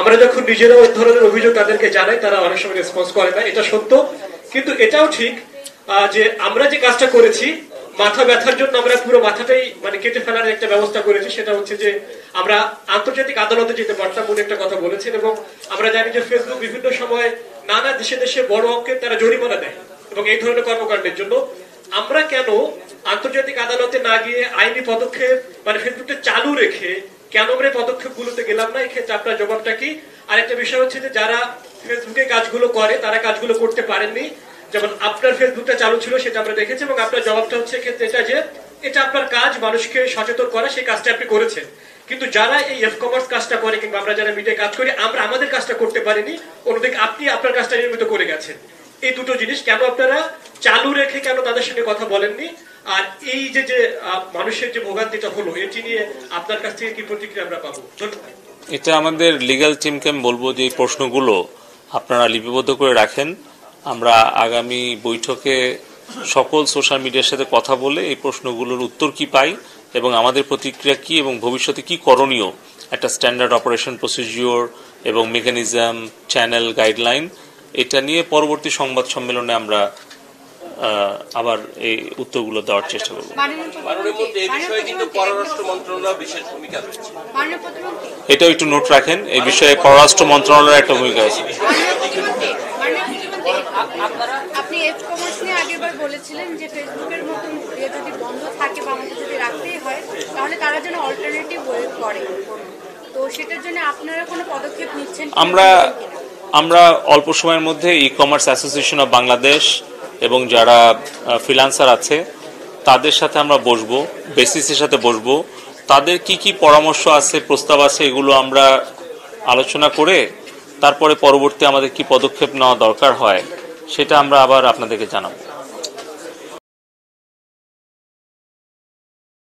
আমরা যখন নিজেরাও এই ধরনের অভিযোগ তাদেরকে জানাই, তারা অনেক সময় রেসপন্স করে না, এটা সত্য। কিন্তু এটাও ঠিক যে আমরা যে কাজটা করেছি, মাথা ব্যথার জন্য আমরা পুরো মাথাটাই মানে কেটে ফেলার একটা ব্যবস্থা করেছি। সেটা হচ্ছে যে আমরা আন্তর্জাতিক আদালতে যেতে পারতাম, উনি একটা কথা বলেছেন। এবং আমরা জানি যে ফেসবুক বিভিন্ন সময় নানা দেশে দেশে বড় অঙ্কের তারা জরিমানা দেয় এবং এই ধরনের কর্মকাণ্ডের জন্য। আমরা কেন আন্তর্জাতিক আদালতে না গিয়ে আইনি পদক্ষেপ মানে ফেসবুকটা চালু রেখে কেন আমরা পদক্ষেপগুলোতে গেলাম না? এই ক্ষেত্রে আপনার জবাবটা কি? আর একটা বিষয় হচ্ছে যে যারা ফেসবুকে কাজগুলো করে তারা কাজগুলো করতে পারেননি। যেমন আপনার ফেসবুকটা চালু ছিল, সেটা আমরা দেখেছি। এবং আপনার জবাবটা হচ্ছে ক্ষেত্রে এটা যে এটা আপনার কাজ, মানুষকে সচেতন করা, সেই কাজটা আপনি করেছেন। কিন্তু যারা এই এফ কমার্স কাজটা করে কিংবা আমরা যারা মিডিয়ায় কাজ করি, আমরা আমাদের কাজটা করতে পারিনি, অন্যদিকে আপনি আপনার কাজটা নিয়মিত করে গেছেন। এই দুটো জিনিস কেন আপনারা চালু রেখে কেন তাদের সঙ্গে কথা বলেননি? আর এই যে যে মানুষের যে ভোগান্তিটা হলো, এটি নিয়ে আপনার কাছ থেকে কি প্রতিক্রিয়া আমরা পাবো? এটা আমাদের লিগ্যাল টিমকে আমি বলবো যে এই প্রশ্নগুলো আপনারা লিপিবদ্ধ করে রাখেন। আমরা আগামী বৈঠকে সকল সোশ্যাল মিডিয়ার সাথে কথা বলে এই প্রশ্নগুলোর উত্তর কি পাই এবং আমাদের প্রতিক্রিয়া কি এবং ভবিষ্যতে কি করণীয়, একটা স্ট্যান্ডার্ড অপারেশন প্রসিডিওর এবং মেকানিজম, চ্যানেল, গাইডলাইন, এটা নিয়ে পরবর্তী সংবাদ সম্মেলনে আমরা আবার এই উত্তরগুলো দেওয়ার চেষ্টা করব। এটাও একটু নোট রাখেন, এই বিষয়ে পররাষ্ট্র মন্ত্রণালয়ের একটা ভূমিকা আছে। আপনি এফ কমার্স নিয়ে আগেরবার বলেছিলেন যে ফেসবুকের মতন যদি বন্ধ থাকে বা আমাদের যদি রাখতেই হয় তাহলে তারা যেন অল্টারনেটিভ ওয়ে করে, তো সেটার জন্য আপনারা কোনো পদক্ষেপ নিচ্ছেন? আমরা অল্প সময়ের মধ্যে e commerce association of Bangladesh এবং যারা ফ্রিল্যান্সার আছে তাদের সাথে আমরা বসবো, বেসিসের সাথে বসবো, তাদের কি কি পরামর্শ আছে, প্রস্তাব আছে, এগুলো আমরা আলোচনা করে তারপরে পরবর্তী আমাদের কি পদক্ষেপ নেওয়া দরকার হয় সেটা আমরা আবার আপনাদেরকে জানাবো।